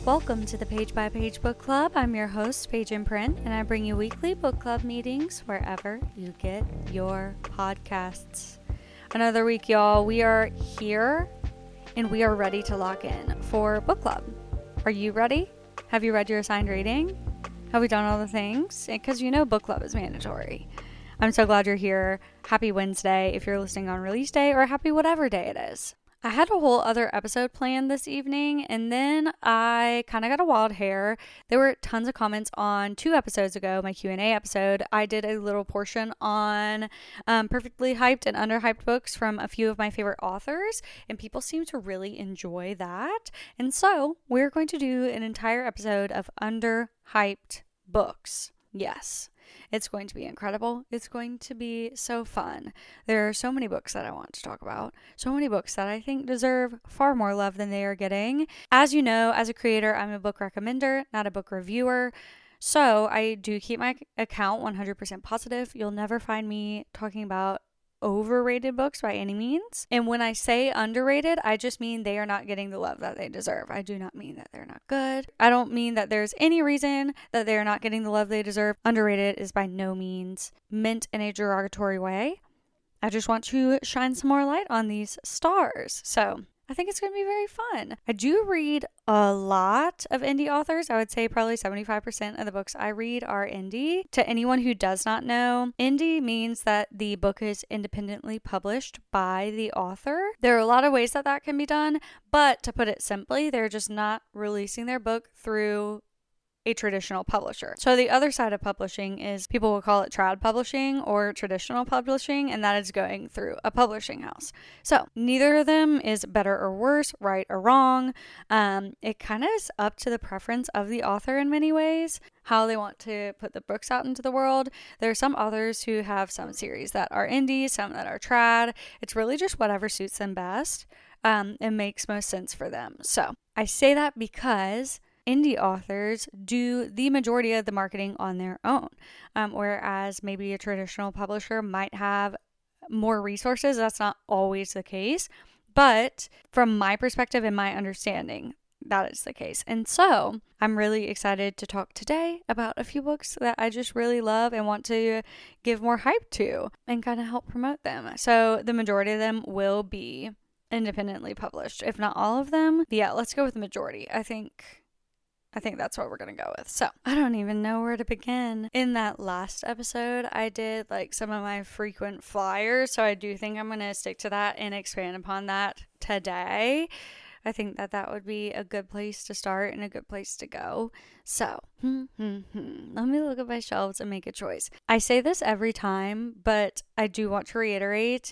Welcome to the Page by Page Book Club. I'm your host, Paige in Print, and I bring you weekly book club meetings wherever you get your podcasts. Another week, y'all. We are here and we are ready to lock in for book club. Are you ready? Have you read your assigned reading? Have we done all the things? Because you know book club is mandatory. I'm so glad you're here. Happy Wednesday if you're listening on release day, or happy whatever day it is. I had a whole other episode planned this evening, and then I kind of got a wild hair. There were tons of comments on 2 episodes ago, my Q&A episode. I did a little portion on perfectly hyped and underhyped books from a few of my favorite authors, and people seem to really enjoy that. And so we're going to do an entire episode of underhyped books. Yes. It's going to be incredible. It's going to be so fun. There are so many books that I want to talk about. So many books that I think deserve far more love than they are getting. As you know, as a creator, I'm a book recommender, not a book reviewer. So I do keep my account 100% positive. You'll never find me talking about overrated books by any means. And when I say underrated, I just mean they are not getting the love that they deserve. I do not mean that they're not good. I don't mean that there's any reason that they're not getting the love they deserve. Underrated is by no means meant in a derogatory way. I just want to shine some more light on these stars. So I think it's going to be very fun. I do read a lot of indie authors. I would say probably 75% of the books I read are indie. To anyone who does not know, indie means that the book is independently published by the author. There are a lot of ways that that can be done, but to put it simply, they're just not releasing their book through a traditional publisher. So the other side of publishing is, people will call it trad publishing or traditional publishing, and that is going through a publishing house. So neither of them is better or worse, right or wrong. It kind of is up to the preference of the author in many ways, how they want to put the books out into the world. There are some authors who have some series that are indie, some that are trad. It's really just whatever suits them best and makes most sense for them. So I say that because indie authors do the majority of the marketing on their own, whereas maybe a traditional publisher might have more resources. That's not always the case, but from my perspective and my understanding, that is the case. And so I'm really excited to talk today about a few books that I just really love and want to give more hype to and kind of help promote them. So the majority of them will be independently published, if not all of them. Yeah, let's go with the majority. I think that's what we're going to go with. So I don't even know where to begin. In that last episode, I did like some of my frequent flyers. So I do think I'm going to stick to that and expand upon that today. I think that would be a good place to start and a good place to go. So let me look at my shelves and make a choice. I say this every time, but I do want to reiterate,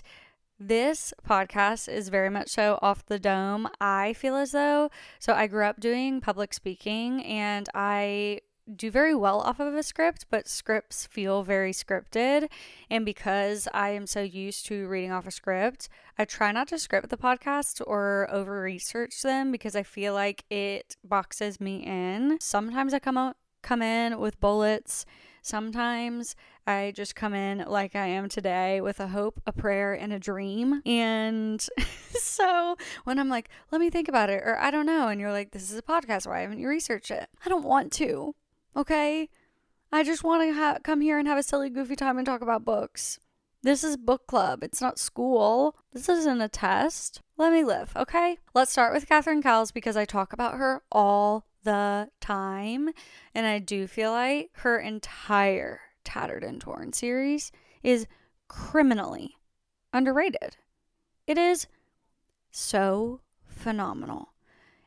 this podcast is very much so off the dome. I feel as though, so I grew up doing public speaking and I do very well off of a script, but scripts feel very scripted. And because I am so used to reading off a script, I try not to script the podcast or over research them because I feel like it boxes me in. Sometimes I come in with bullets. Sometimes I just come in like I am today with a hope, a prayer, and a dream. And so when I'm like, let me think about it, or I don't know, and you're like, this is a podcast, why haven't you researched it? I don't want to, okay? I just want to come here and have a silly, goofy time and talk about books. This is book club. It's not school. This isn't a test. Let me live, okay? Let's start with Catherine Cowles because I talk about her all the time, and I do feel like her entire Tattered and Torn series is criminally underrated. It is so phenomenal,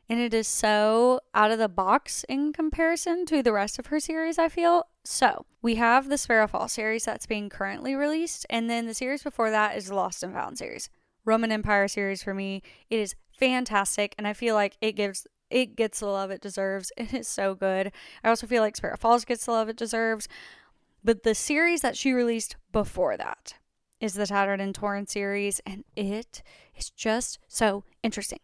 and it is so out of the box in comparison to the rest of her series, I feel. So we have the Sparrow Falls series that's being currently released, and then the series before that is the Lost and Found series. Roman Empire series for me, it is fantastic, and I feel like it gets the love it deserves. It is so good. I also feel like Sparrow Falls gets the love it deserves. But the series that she released before that is the Tattered and Torn series, and it is just so interesting.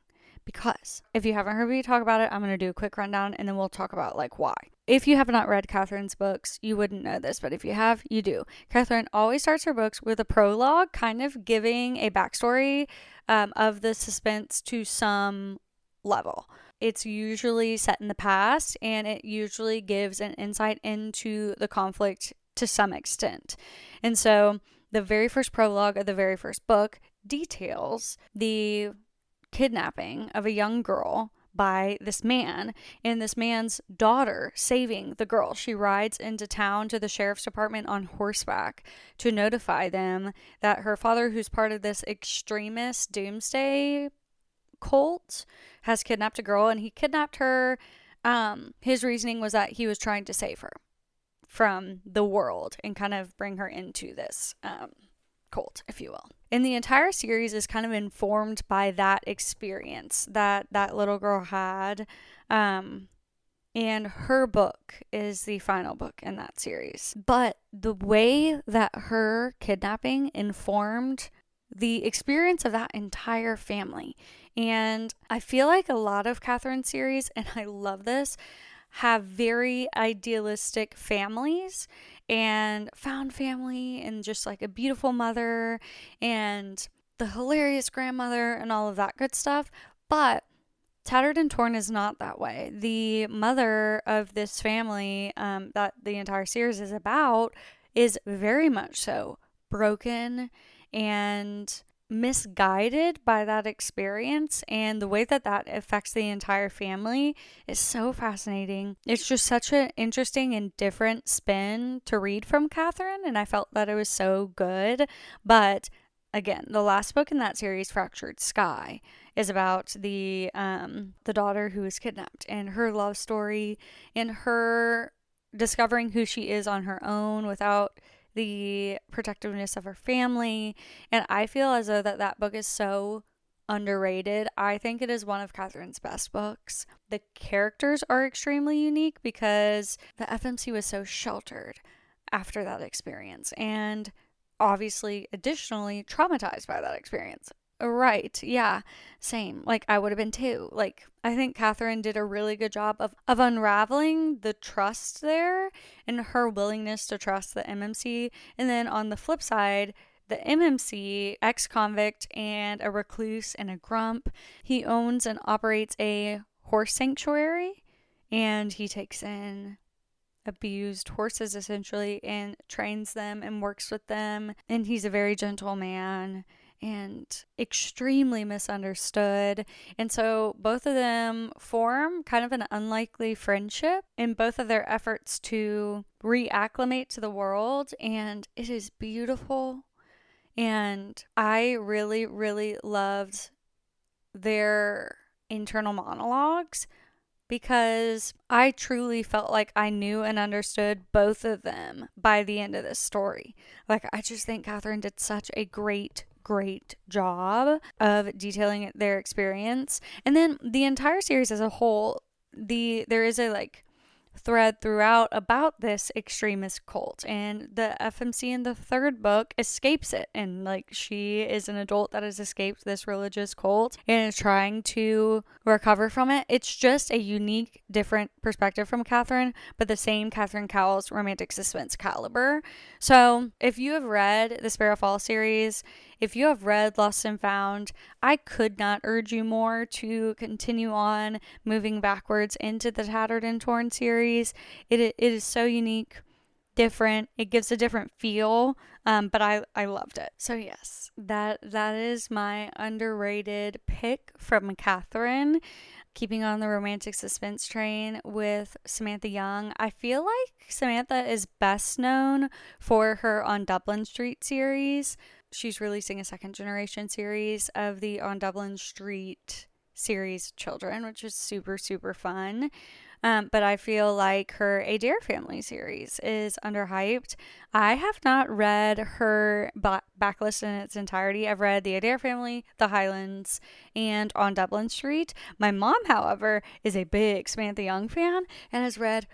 Because if you haven't heard me talk about it, I'm going to do a quick rundown and then we'll talk about like why. If you have not read Catherine's books, you wouldn't know this, but if you have, you do. Catherine always starts her books with a prologue, kind of giving a backstory of the suspense to some level. It's usually set in the past, and it usually gives an insight into the conflict to some extent. And so the very first prologue of the very first book details the kidnapping of a young girl by this man and this man's daughter saving the girl. She rides into town to the sheriff's department on horseback to notify them that her father, who's part of this extremist doomsday cult, has kidnapped a girl, and he kidnapped her. His reasoning was that he was trying to save her from the world and kind of bring her into this cult, if you will. And the entire series is kind of informed by that experience that that little girl had. And her book is the final book in that series. But the way that her kidnapping informed the experience of that entire family. And I feel like a lot of Catherine's series, and I love this, have very idealistic families and found family and just like a beautiful mother and the hilarious grandmother and all of that good stuff. But Tattered and Torn is not that way. The mother of this family that the entire series is about is very much so broken and misguided by that experience, and the way that that affects the entire family is so fascinating. It's just such an interesting and different spin to read from Catherine, and I felt that it was so good. But again, the last book in that series, Fractured Sky, is about the daughter who was kidnapped and her love story and her discovering who she is on her own without the protectiveness of her family. And I feel as though that book is so underrated. I think it is one of Catherine's best books. The characters are extremely unique because the FMC was so sheltered after that experience and obviously additionally traumatized by that experience. Right, yeah, same. Like, I would have been too. Like, I think Catherine did a really good job of unraveling the trust there and her willingness to trust the MMC. And then on the flip side, the MMC, ex-convict and a recluse and a grump, he owns and operates a horse sanctuary, and he takes in abused horses essentially and trains them and works with them. And he's a very gentle man and extremely misunderstood. And so both of them form kind of an unlikely friendship in both of their efforts to reacclimate to the world. And it is beautiful. And I really, really loved their internal monologues because I truly felt like I knew and understood both of them by the end of this story. Like, I just think Catherine did such a great job of detailing their experience. And then the entire series as a whole, there is a like thread throughout about this extremist cult, and the FMC in the third book escapes it, and like she is an adult that has escaped this religious cult and is trying to recover from it. It's just a unique, different perspective from Catherine, but the same Catherine Cowell's romantic suspense caliber. So if you have read the Sparrow Falls series, if you have read Lost and Found, I could not urge you more to continue on moving backwards into the Tattered and Torn series. It is so unique, different. It gives a different feel, but I loved it. So yes, that is my underrated pick from Catherine. Keeping on the romantic suspense train with Samantha Young. I feel like Samantha is best known for her On Dublin Street series. She's releasing a second generation series of the On Dublin Street series children, which is super, super fun. But I feel like her Adair Family series is underhyped. I have not read her backlist in its entirety. I've read the Adair Family, The Highlands, and On Dublin Street. My mom, however, is a big Samantha Young fan and has read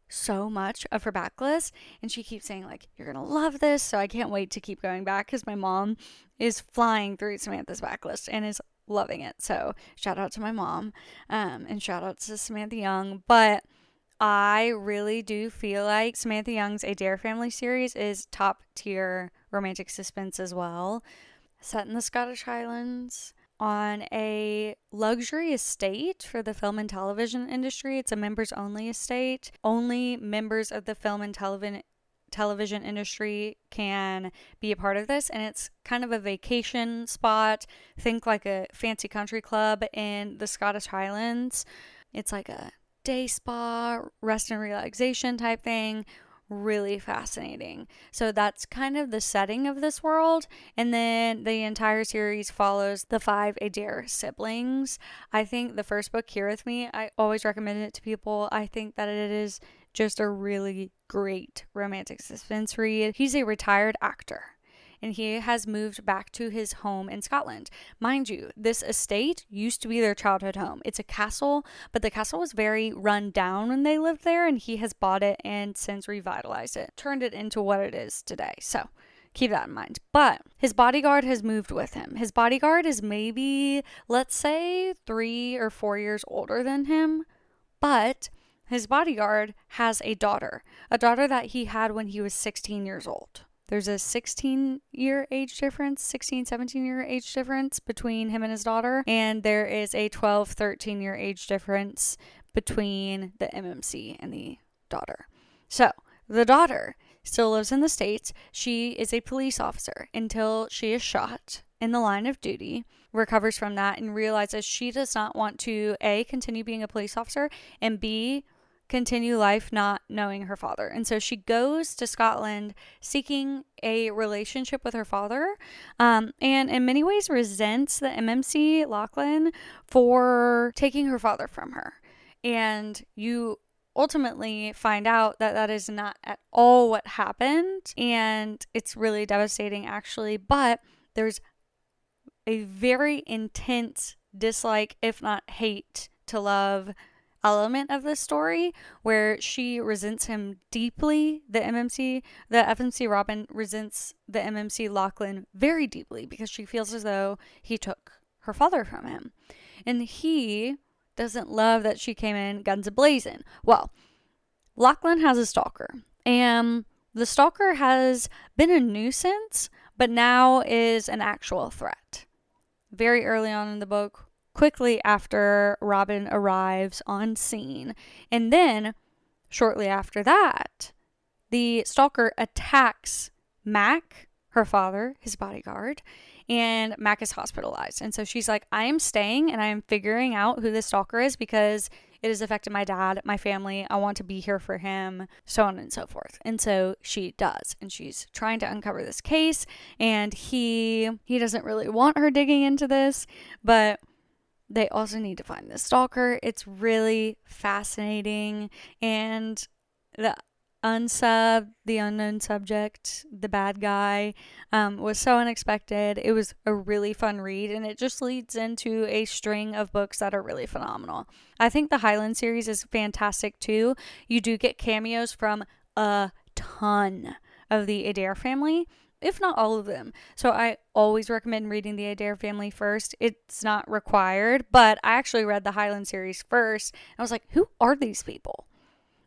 so much of her backlist, and she keeps saying like, you're gonna love this. So I can't wait to keep going back because my mom is flying through Samantha's backlist and is loving it. So shout out to my mom, and shout out to Samantha Young. But I really do feel like Samantha Young's Adair Family series is top tier romantic suspense as well. Set in the Scottish Highlands, on a luxury estate for the film and television industry. It's a members only estate. Only members of the film and television industry can be a part of this, and it's kind of a vacation spot. Think like a fancy country club in the Scottish Highlands. It's like a day spa, rest and relaxation type thing. Really fascinating. So that's kind of the setting of this world. And then the entire series follows the 5 Adair siblings. I think the first book, Here With Me, I always recommend it to people. I think that it is just a really great romantic suspense read. He's a retired actor, and he has moved back to his home in Scotland. Mind you, this estate used to be their childhood home. It's a castle, but the castle was very run down when they lived there, and he has bought it and since revitalized it, turned it into what it is today. So keep that in mind. But his bodyguard has moved with him. His bodyguard is maybe, let's say, 3 or 4 years older than him, but his bodyguard has a daughter that he had when he was 16 years old. There's a 16-year age difference, 17-year age difference between him and his daughter. And there is a 13-year age difference between the MMC and the daughter. So the daughter still lives in the States. She is a police officer until she is shot in the line of duty, recovers from that, and realizes she does not want to, A, continue being a police officer, and B, continue life not knowing her father. And so she goes to Scotland seeking a relationship with her father, and in many ways resents the MMC Lachlan for taking her father from her. And you ultimately find out that that is not at all what happened, and it's really devastating actually, but there's a very intense dislike, if not hate to love element of this story, where she resents him deeply. The FMC Robin resents the MMC Lachlan very deeply because she feels as though he took her father from him. And he doesn't love that she came in guns a-blazing. Well, Lachlan has a stalker, and the stalker has been a nuisance, but now is an actual threat. Very early on in the book, quickly after Robin arrives on scene. And then, shortly after that, the stalker attacks Mac, her father, his bodyguard, and Mac is hospitalized. And so she's like, I am staying and I am figuring out who this stalker is because it has affected my dad, my family. I want to be here for him, so on and so forth. And so she does. And she's trying to uncover this case. And he doesn't really want her digging into this, but they also need to find the stalker. It's really fascinating. And the unknown subject, the bad guy, was so unexpected. It was a really fun read, and it just leads into a string of books that are really phenomenal. I think the Highland series is fantastic too. You do get cameos from a ton of the Adair family, if not all of them. So I always recommend reading the Adair family first. It's not required, but I actually read the Highland series first. I was like, who are these people?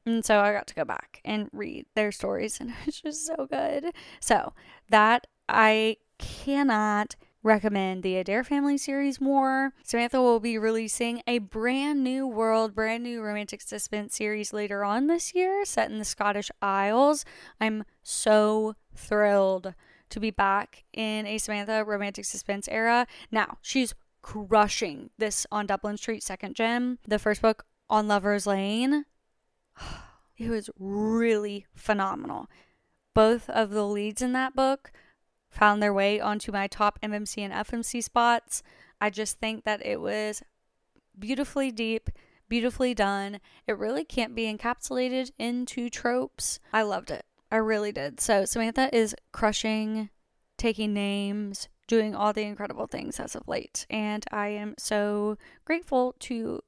And so I got to go back and read their stories, and it's just so good. So that I cannot recommend the Adair family series more. Samantha will be releasing a brand new romantic suspense series later on this year, set in the Scottish Isles. I'm so thrilled to be back in a Samantha romantic suspense era. Now, she's crushing this on Dublin Street Second Gem. The first book, On Lover's Lane, it was really phenomenal. Both of the leads in that book found their way onto my top MMC and FMC spots. I just think that it was beautifully deep, beautifully done. It really can't be encapsulated into tropes. I loved it. I really did. So Samantha is crushing, taking names, doing all the incredible things as of late. And I am so grateful to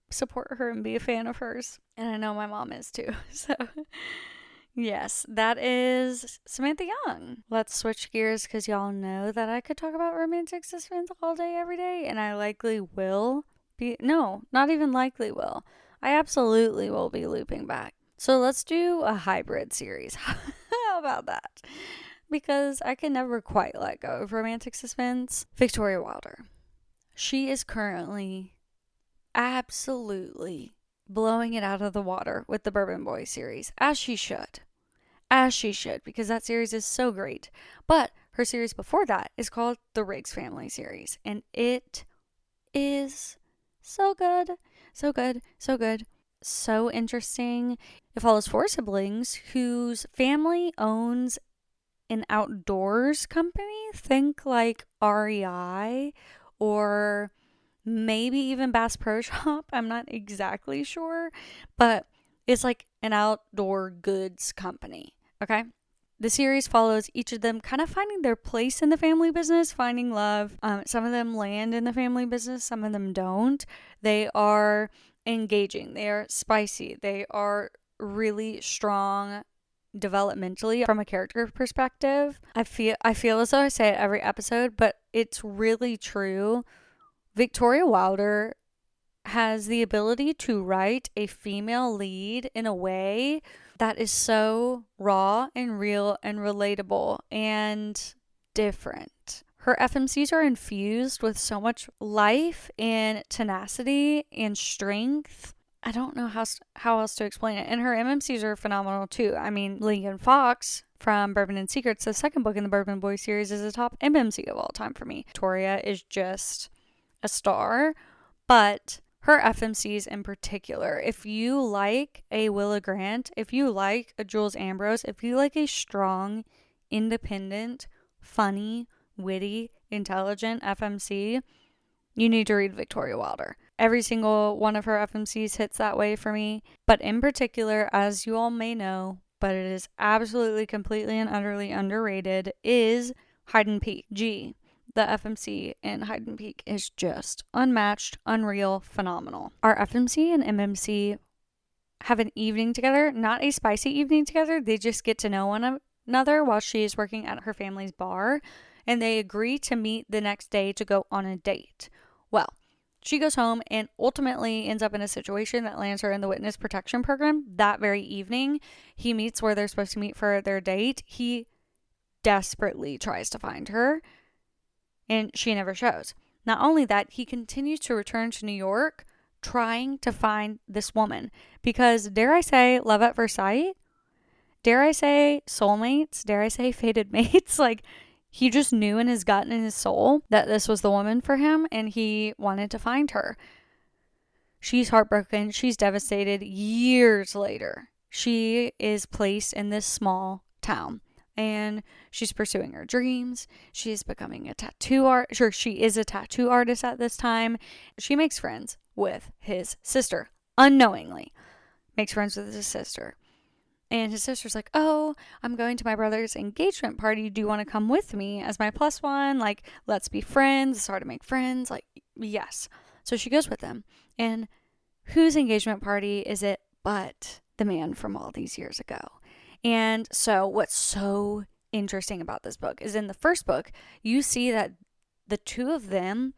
support her and be a fan of hers. And I know my mom is too. So yes, that is Samantha Young. Let's switch gears because y'all know that I could talk about romantic suspense all day, every day. And I likely will be. No, not even likely will. I absolutely will be looping back. So let's do a hybrid series. How about that? Because I can never quite let go of romantic suspense. Victoria Wilder. she is currently absolutely blowing it out of the water with the Bourbon Boys series, as she should. As she should, because that series is so great. But her series before that is called the Riggs Family series, and it is so good. So good. So good. So interesting. It follows 4 siblings whose family owns an outdoors company. Think like REI or maybe even Bass Pro Shop. I'm not exactly sure, but it's like an outdoor goods company. Okay. The series follows each of them kind of finding their place in the family business, finding love. Some of them land in the family business, some of them don't. They are engaging, they are spicy, they are really strong developmentally from a character perspective. I feel as though I say it every episode, but it's really true. Victoria Wilder has the ability to write a female lead in a way that is so raw and real and relatable and different. Her FMCs are infused with so much life and tenacity and strength. I don't know how else to explain it. And her MMCs are phenomenal too. I mean, Lincoln Fox from Bourbon and Secrets, the second book in the Bourbon Boys series, is a top MMC of all time for me. Victoria is just a star, but her FMCs in particular, if you like a Willa Grant, if you like a Jules Ambrose, if you like a strong, independent, funny, witty, intelligent FMC, you need to read Victoria Wilder. Every single one of her FMCs hits that way for me, but in particular, as you all may know, but it is absolutely, completely, and utterly underrated, is Hidden Peak. G. The FMC in Hidden Peak is just unmatched, unreal, phenomenal. Our FMC and MMC have an evening together, not a spicy evening together. They just get to know one another while she is working at her family's bar, and they agree to meet the next day to go on a date. Well, she goes home and ultimately ends up in a situation that lands her in the witness protection program that very evening. He meets where they're supposed to meet for their date. He desperately tries to find her, and she never shows. Not only that, he continues to return to New York trying to find this woman because, dare I say, love at first sight? Dare I say soulmates? Dare I say fated mates? Like, he just knew in his gut and in his soul that this was the woman for him, and he wanted to find her. She's heartbroken. She's devastated. Years later, she is placed in this small town, and she's pursuing her dreams. She's becoming a tattoo artist. Sure, she is a tattoo artist at this time. She makes friends with his sister, unknowingly. Makes friends with his sister. And his sister's like, oh, I'm going to my brother's engagement party. Do you want to come with me as my plus one? Like, let's be friends. It's hard to make friends. Like, yes. So she goes with him. And whose engagement party is it but the man from all these years ago? And so what's so interesting about this book is in the first book, you see that the two of them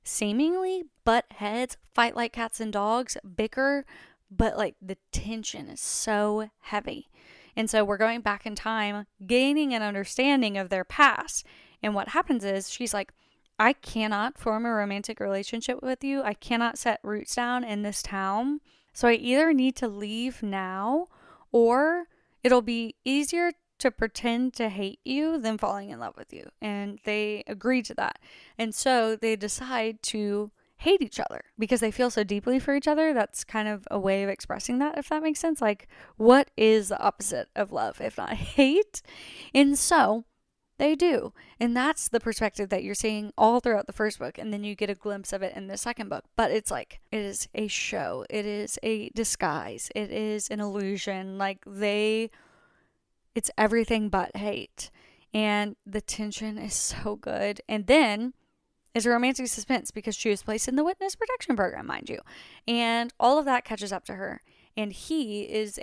seemingly butt heads, fight like cats and dogs, bicker, but like the tension is so heavy. And so we're going back in time, gaining an understanding of their past. And what happens is she's like, I cannot form a romantic relationship with you. I cannot set roots down in this town. So I either need to leave now, or it'll be easier to pretend to hate you than falling in love with you. And they agree to that. And so they decide to hate each other because they feel so deeply for each other. That's kind of a way of expressing that, if that makes sense. Like, what is the opposite of love if not hate? And so they do. And that's the perspective that you're seeing all throughout the first book. And then you get a glimpse of it in the second book. But it's like, it is a show. It is a disguise. It is an illusion. Like, it's everything but hate. And the tension is so good. And then is a romantic suspense because she was placed in the witness protection program, mind you. And all of that catches up to her. And he's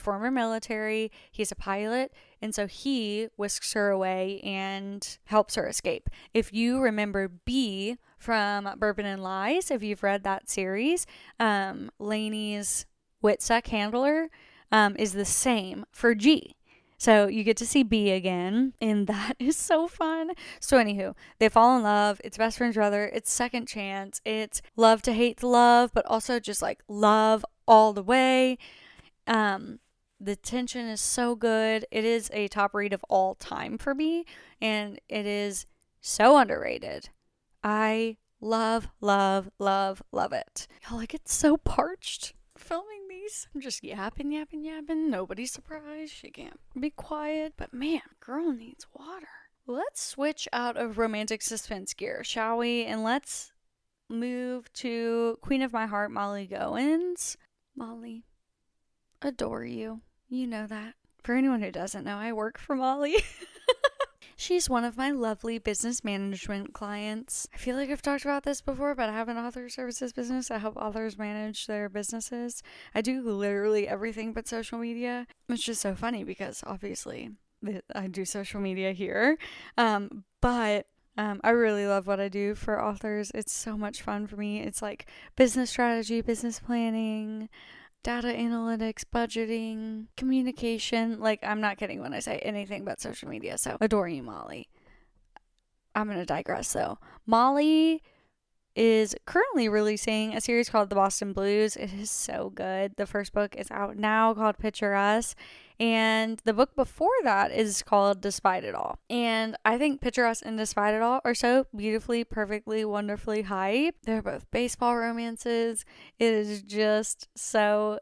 former military, he's a pilot, and so he whisks her away and helps her escape. If you remember B from Bourbon and Lies, if you've read that series, Lainey's Witsec handler is the same for G. So you get to see B again, and that is so fun. So anywho, they fall in love. It's best friends brother. It's second chance. It's love to hate the love, but also just like love all the way. The tension is so good. It is a top read of all time for me, and it is so underrated. I love, love, love, love it. Y'all, I get so parched filming these. I'm just yapping. Nobody's surprised. She can't be quiet. But man, girl needs water. Let's switch out of romantic suspense gear, shall we? And let's move to Queen of My Heart, Molly Goins. Molly, adore you. You know that. For anyone who doesn't know, I work for Molly. She's one of my lovely business management clients. I feel like I've talked about this before, but I have an author services business. I help authors manage their businesses. I do literally everything but social media, which is so funny because obviously I do social media here. But I really love what I do for authors. It's so much fun for me. It's like business strategy, business planning, data analytics, budgeting, communication. Like, I'm not kidding when I say anything but social media. So, adore you, Molly. I'm going to digress, though. Molly is currently releasing a series called The Boston Blues. It is so good. The first book is out now called Picture Us. And the book before that is called Despite It All. And I think Picture Us and Despite It All are so beautifully, perfectly, wonderfully hype. They're both baseball romances. It is just so,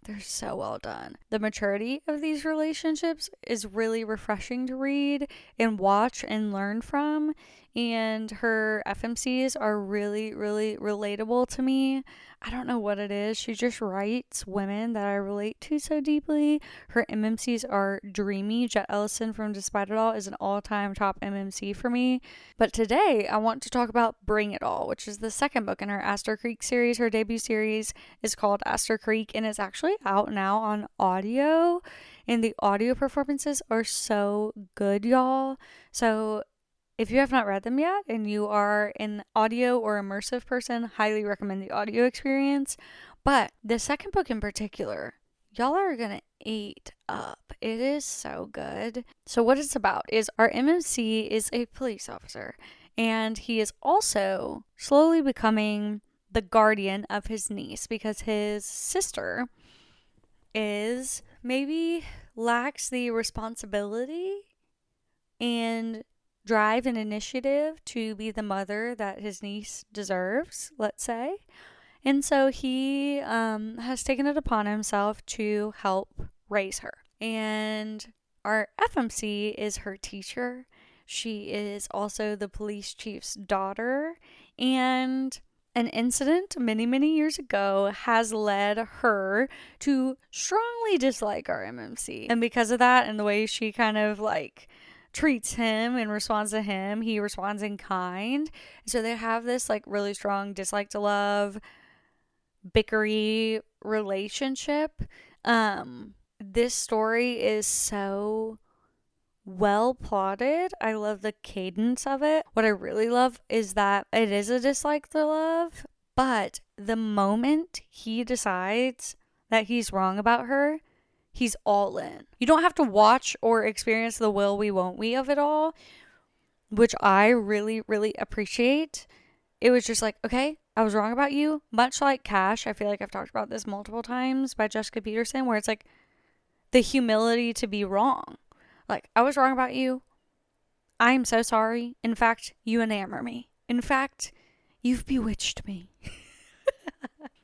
they're so well done. The maturity of these relationships is really refreshing to read and watch and learn from. And her FMCs are really, really relatable to me. I don't know what it is. She just writes women that I relate to so deeply. Her MMCs are dreamy. Jet Ellison from Despite It All is an all-time top MMC for me. But today, I want to talk about Bring It All, which is the second book in her Aster Creek series. Her debut series is called Aster Creek, and it's actually out now on audio. And the audio performances are so good, y'all. So if you have not read them yet and you are an audio or immersive person, highly recommend the audio experience. But the second book in particular, y'all are going to eat up. It is so good. So what it's about is our MMC is a police officer, and he is also slowly becoming the guardian of his niece because his sister is maybe lacks the responsibility and drive and initiative to be the mother that his niece deserves, let's say. And so he has taken it upon himself to help raise her. And our FMC is her teacher. She is also the police chief's daughter. And an incident many, many years ago has led her to strongly dislike our MMC. And because of that, and the way she kind of like treats him and responds to him, he responds in kind. So they have this like really strong dislike to love, bickery relationship. This story is so well plotted. I love the cadence of it. What I really love is that it is a dislike to love, but the moment he decides that he's wrong about her, he's all in. You don't have to watch or experience the will we won't we of it all, which I really, really appreciate. It was just like, okay, I was wrong about you. Much like Cash, I feel like I've talked about this multiple times by Jessica Peterson, where it's like the humility to be wrong. Like, I was wrong about you. I am so sorry. In fact, you enamor me. In fact, you've bewitched me.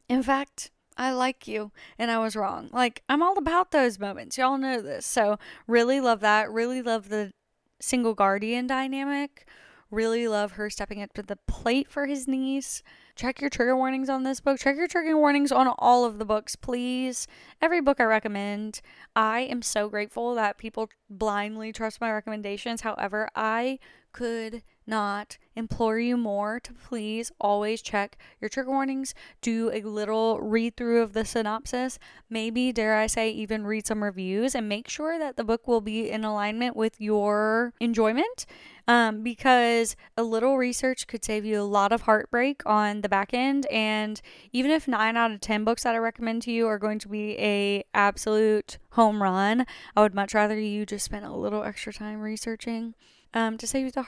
In fact, I like you and I was wrong. Like, I'm all about those moments. Y'all know this. So really love that. Really love the single guardian dynamic. Really love her stepping up to the plate for his niece. Check your trigger warnings on this book. Check your trigger warnings on all of the books, please. Every book I recommend. I am so grateful that people blindly trust my recommendations. However, I could not implore you more to please always check your trigger warnings, do a little read through of the synopsis, maybe, dare I say, even read some reviews, and make sure that the book will be in alignment with your enjoyment. Because a little research could save you a lot of heartbreak on the back end. And even if 9 out of 10 books that I recommend to you are going to be a absolute home run, I would much rather you just spend a little extra time researching to save you the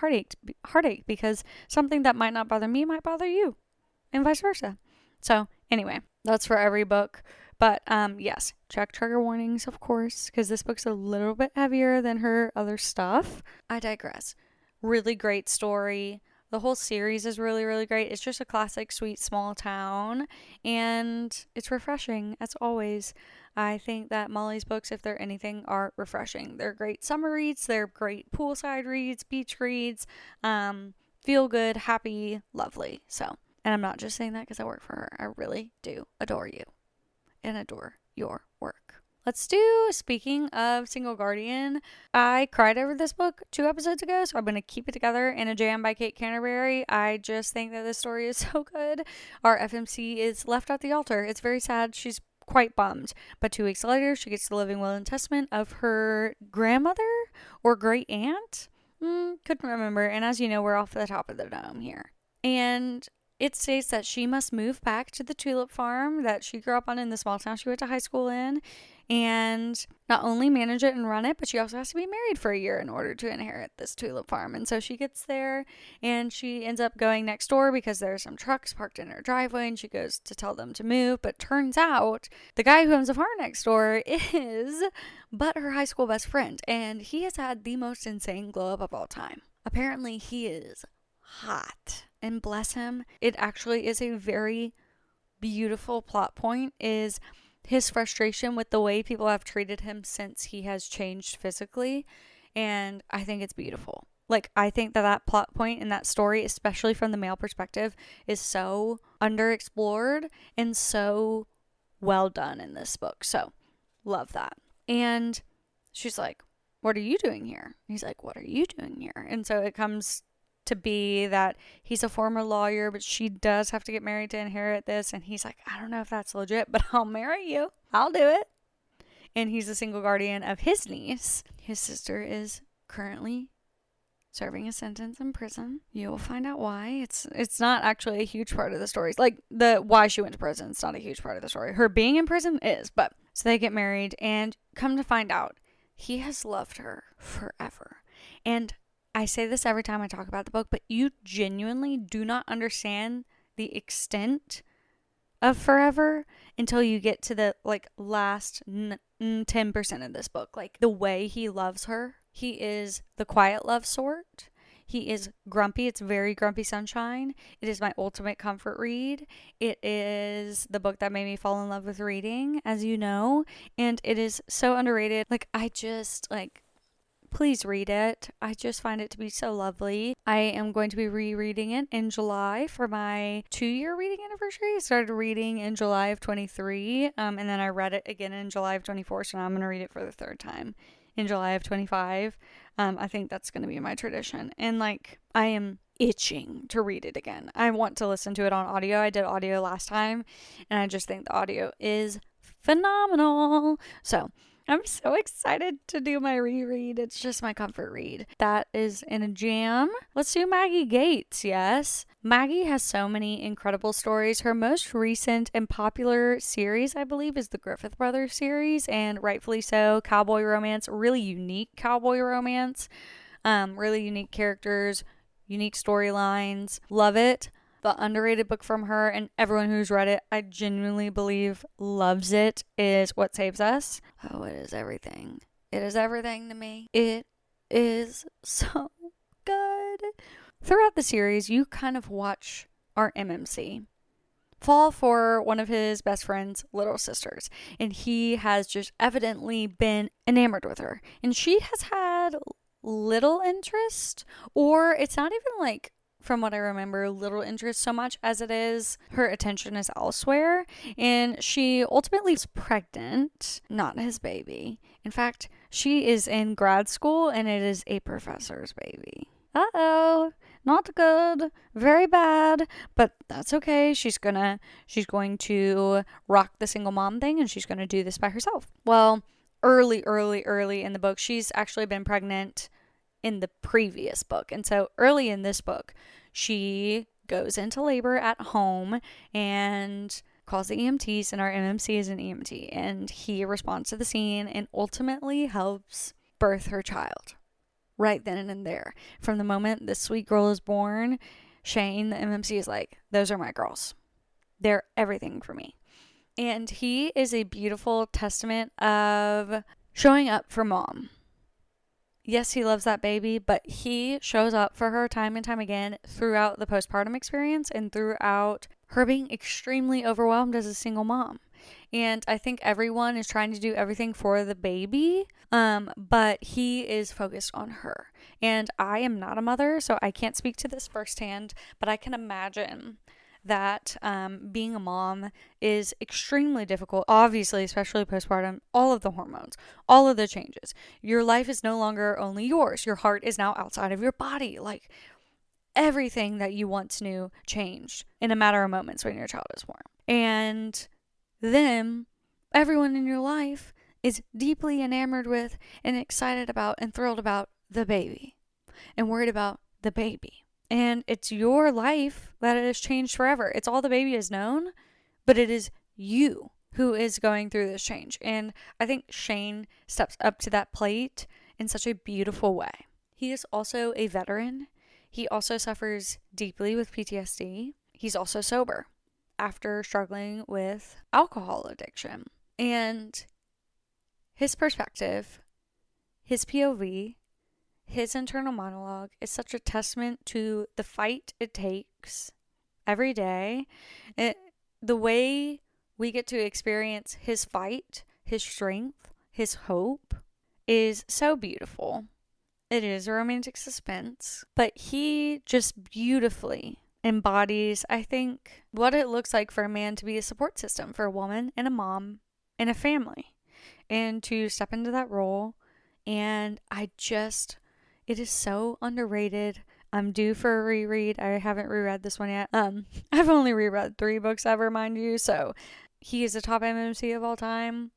heartache, because something that might not bother me might bother you, and vice versa. So anyway, that's for every book. But yes, check trigger warnings, of course, because this book's a little bit heavier than her other stuff. I digress. Really great story. The whole series is really, really great. It's just a classic, sweet, small town, and it's refreshing, as always. I think that Molly's books, if they're anything, are refreshing. They're great summer reads. They're great poolside reads, beach reads, feel good, happy, lovely. So, and I'm not just saying that because I work for her. I really do adore you and adore your work. Let's do, speaking of Single Guardian, I cried over this book 2 episodes ago, so I'm going to keep it together in a jam by Kate Canterbury. I just think that this story is so good. Our FMC is left at the altar. It's very sad. She's quite bummed. But 2 weeks later, she gets the living will and testament of her grandmother or great aunt. Couldn't remember. And as you know, we're off the top of the dome here. And it states that she must move back to the tulip farm that she grew up on in the small town she went to high school in, and not only manage it and run it, but she also has to be married for a year in order to inherit this tulip farm. And so she gets there, and she ends up going next door because there are some trucks parked in her driveway, and she goes to tell them to move. But turns out the guy who owns the farm next door is but her high school best friend, and he has had the most insane glow up of all time. Apparently he is hot, and bless him, it actually is a very beautiful plot point, is his frustration with the way people have treated him since he has changed physically. And I think it's beautiful. Like, I think that plot point in that story, especially from the male perspective, is so underexplored and so well done in this book. So love that. And she's like, what are you doing here? He's like, what are you doing here? And so it comes to be that he's a former lawyer, but she does have to get married to inherit this. And he's like, I don't know if that's legit, but I'll marry you. I'll do it. And he's a single guardian of his niece. His sister is currently serving a sentence in prison. You will find out why. It's not actually a huge part of the story. Like, the why she went to prison, it's not a huge part of the story. Her being in prison is, but so they get married, and come to find out, he has loved her forever. And I say this every time I talk about the book, but you genuinely do not understand the extent of forever until you get to the last 10% of this book. Like, the way he loves her. He is the quiet love sort. He is grumpy. It's very Grumpy Sunshine. It is my ultimate comfort read. It is the book that made me fall in love with reading, as you know, and it is so underrated. Please read it. I just find it to be so lovely. I am going to be rereading it in July for my 2-year reading anniversary. I started reading in July of 23, and then I read it again in July of 24, so now I'm going to read it for the 3rd time in July of 25. I think that's going to be my tradition. And I am itching to read it again. I want to listen to it on audio. I did audio last time, and I just think the audio is phenomenal. So I'm so excited to do my reread. It's just my comfort read. That is in a jam. Let's do Maggie Gates, yes. Maggie has so many incredible stories. Her most recent and popular series, I believe, is the Griffith Brothers series, and rightfully so. Cowboy romance, really unique cowboy romance. Really unique characters, unique storylines. Love it. The underrated book from her, and everyone who's read it, I genuinely believe loves it, is What Saves Us. Oh, it is everything. It is everything to me. It is so good. Throughout the series, you kind of watch our MMC fall for one of his best friend's little sisters, and he has just evidently been enamored with her, and she has had little interest, or it's not even from what I remember, little interest so much as it is her attention is elsewhere. And she ultimately is pregnant, not his baby. In fact, she is in grad school and it is a professor's baby. Uh-oh. Not good, very bad, but that's okay. She's going to rock the single mom thing, and she's going to do this by herself. Well, early in the book, she's actually been pregnant in the previous book. And so early in this book, she goes into labor at home and calls the EMTs, and our MMC is an EMT, and he responds to the scene and ultimately helps birth her child right then and there. From the moment this sweet girl is born, Shane, the MMC, is like, those are my girls. They're everything for me. And he is a beautiful testament of showing up for mom. Yes, he loves that baby, but he shows up for her time and time again throughout the postpartum experience and throughout her being extremely overwhelmed as a single mom. And I think everyone is trying to do everything for the baby, but he is focused on her. And I am not a mother, so I can't speak to this firsthand, but I can imagine that being a mom is extremely difficult, obviously, especially postpartum. All of the hormones, all of the changes. Your life is no longer only yours. Your heart is now outside of your body. Like, everything that you once knew changed in a matter of moments when your child is born. And then everyone in your life is deeply enamored with and excited about and thrilled about the baby and worried about the baby. And it's your life that has changed forever. It's all the baby has known, but it is you who is going through this change. And I think Shane steps up to that plate in such a beautiful way. He is also a veteran. He also suffers deeply with PTSD. He's also sober after struggling with alcohol addiction. And his perspective, his POV, his internal monologue is such a testament to the fight it takes every day. The way we get to experience his fight, his strength, his hope is so beautiful. It is a romantic suspense, but he just beautifully embodies, I think, what it looks like for a man to be a support system for a woman and a mom and a family, and to step into that role. And it is so underrated. I'm due for a reread. I haven't reread this one yet. I've only reread 3 books ever, mind you, so he is a top MMC of all time.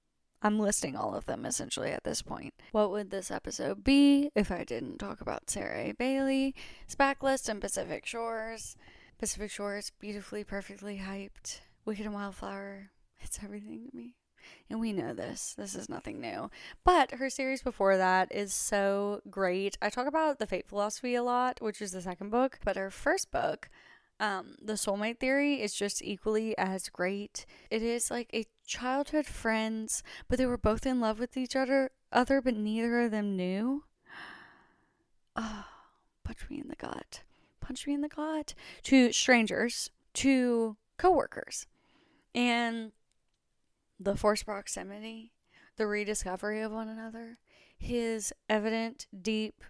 I'm listing all of them essentially at this point. What would this episode be if I didn't talk about Sarah A. Bailey, Backlist, and Pacific Shores? Pacific Shores, beautifully, perfectly hyped. Wicked and Wildflower, it's everything to me. And we know this. This is nothing new. But her series before that is so great. I talk about The Fate Philosophy a lot, which is the second book. But her first book, The Soulmate Theory, is just equally as great. It is like a childhood friends, but they were both in love with each other, but neither of them knew. Oh, punch me in the gut. Punch me in the gut. To strangers, to coworkers. And the forced proximity, the rediscovery of one another, his evident, deep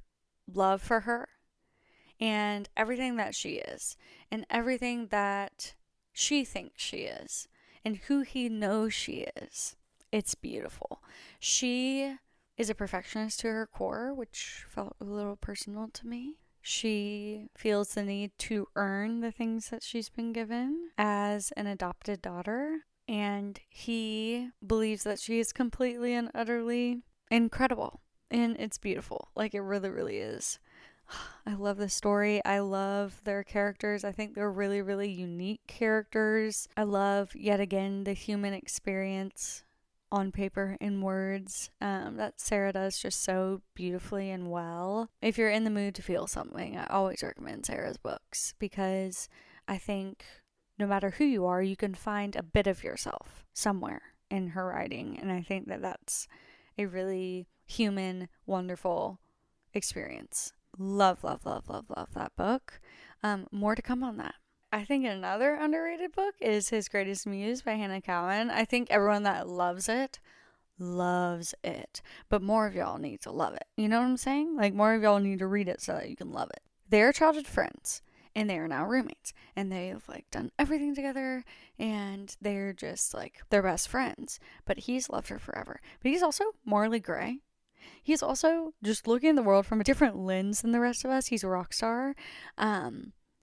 love for her, and everything that she is, and everything that she thinks she is, and who he knows she is. It's beautiful. She is a perfectionist to her core, which felt a little personal to me. She feels the need to earn the things that she's been given as an adopted daughter. And he believes that she is completely and utterly incredible. And it's beautiful. Like, it really, really is. I love this story. I love their characters. I think they're really, really unique characters. I love, yet again, the human experience on paper in words that Sarah does just so beautifully and well. If you're in the mood to feel something, I always recommend Sarah's books, because I think no matter who you are, you can find a bit of yourself somewhere in her writing. And I think that that's a really human, wonderful experience. Love, love, love, love, love that book. More to come on that. I think another underrated book is His Greatest Muse by Hannah Cowan. I think everyone that loves it, but more of y'all need to love it. You know what I'm saying? Like, more of y'all need to read it so that you can love it. They're childhood friends, and they are now roommates, and they've like done everything together, and they're just like, they're best friends. But he's loved her forever. But he's also morally gray. He's also just looking at the world from a different lens than the rest of us. He's a rock star.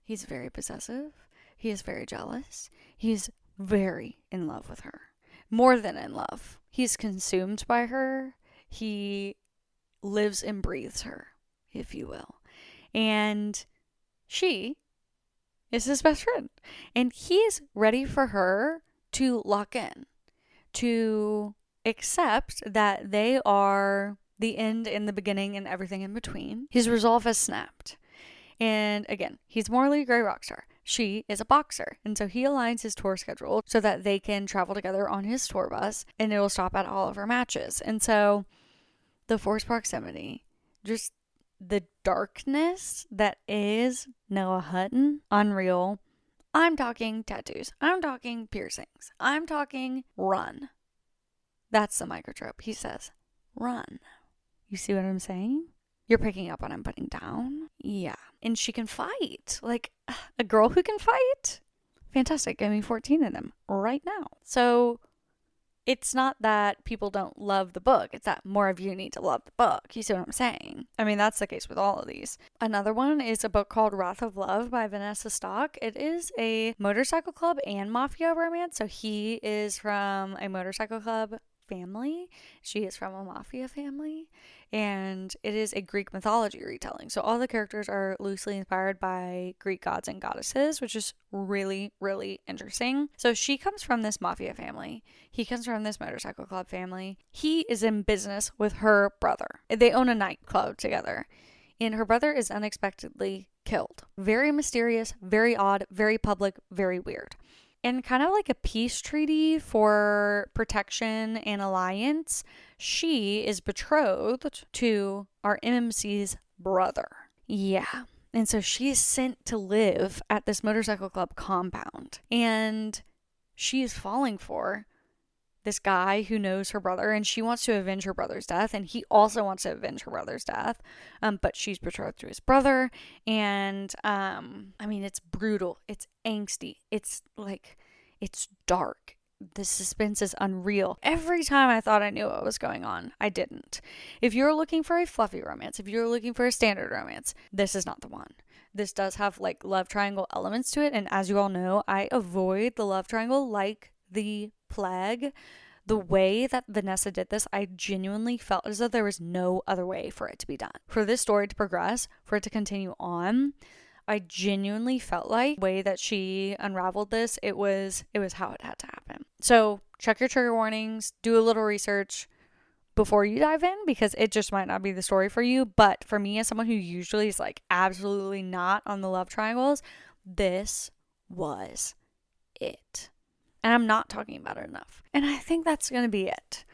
He's very possessive. He is very jealous. He's very in love with her. More than in love. He's consumed by her. He lives and breathes her, if you will. And she is his best friend. And he is ready for her to lock in, to accept that they are the end and the beginning and everything in between. His resolve has snapped. And again, he's morally a gray rock star. She is a boxer. And so he aligns his tour schedule so that they can travel together on his tour bus, and it will stop at all of her matches. And so the forced proximity, just the darkness that is Noah Hutton, unreal. I'm talking tattoos. I'm talking piercings. I'm talking run. That's the microtrope. He says, run. You see what I'm saying? You're picking up what I'm putting down? Yeah. And she can fight. Like, a girl who can fight? Fantastic. Give me 14 of them right now. So it's not that people don't love the book. It's that more of you need to love the book. You see what I'm saying? I mean, that's the case with all of these. Another one is a book called Wrath of Love by Vanessa Stock. It is a motorcycle club and mafia romance. So he is from a motorcycle club family. She is from a mafia family. And it is a Greek mythology retelling. So all the characters are loosely inspired by Greek gods and goddesses, which is really, really interesting. So she comes from this mafia family. He comes from this motorcycle club family. He is in business with her brother. They own a nightclub together. And her brother is unexpectedly killed. Very mysterious, very odd, very public, very weird. And kind of like a peace treaty for protection and alliance, she is betrothed to our MMC's brother. Yeah. And so she is sent to live at this motorcycle club compound. And she is falling for this guy who knows her brother, and she wants to avenge her brother's death, and he also wants to avenge her brother's death, but she's betrothed to his brother, and I mean, it's brutal, it's angsty, it's like, it's dark, the suspense is unreal. Every time I thought I knew what was going on, I didn't. If you're looking for a fluffy romance, if you're looking for a standard romance, this is not the one. This does have like love triangle elements to it, and as you all know, I avoid the love triangle like the plague. The way that Vanessa did this, I genuinely felt as though there was no other way for it to be done. For this story to progress, for it to continue on, I genuinely felt like the way that she unraveled this, it was how it had to happen. So check your trigger warnings, do a little research before you dive in, because it just might not be the story for you. But for me, as someone who usually is like absolutely not on the love triangles, this was it. And I'm not talking about it enough. And I think that's going to be it.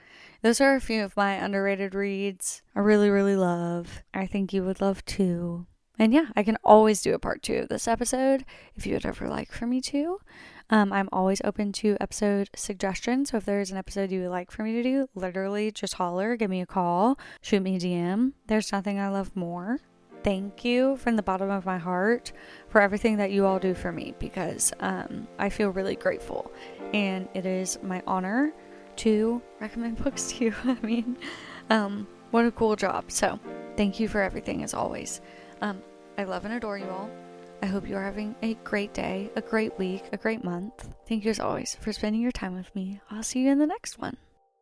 Those are a few of my underrated reads I really, really love. I think you would love too. And yeah, I can always do a part 2 of this episode if you would ever like for me to. I'm always open to episode suggestions. So if there's an episode you would like for me to do, literally just holler, give me a call, shoot me a DM. There's nothing I love more. Thank you from the bottom of my heart for everything that you all do for me, because I feel really grateful. And it is my honor to recommend books to you. I mean, what a cool job. So thank you for everything as always. I love and adore you all. I hope you are having a great day, a great week, a great month. Thank you as always for spending your time with me. I'll see you in the next one.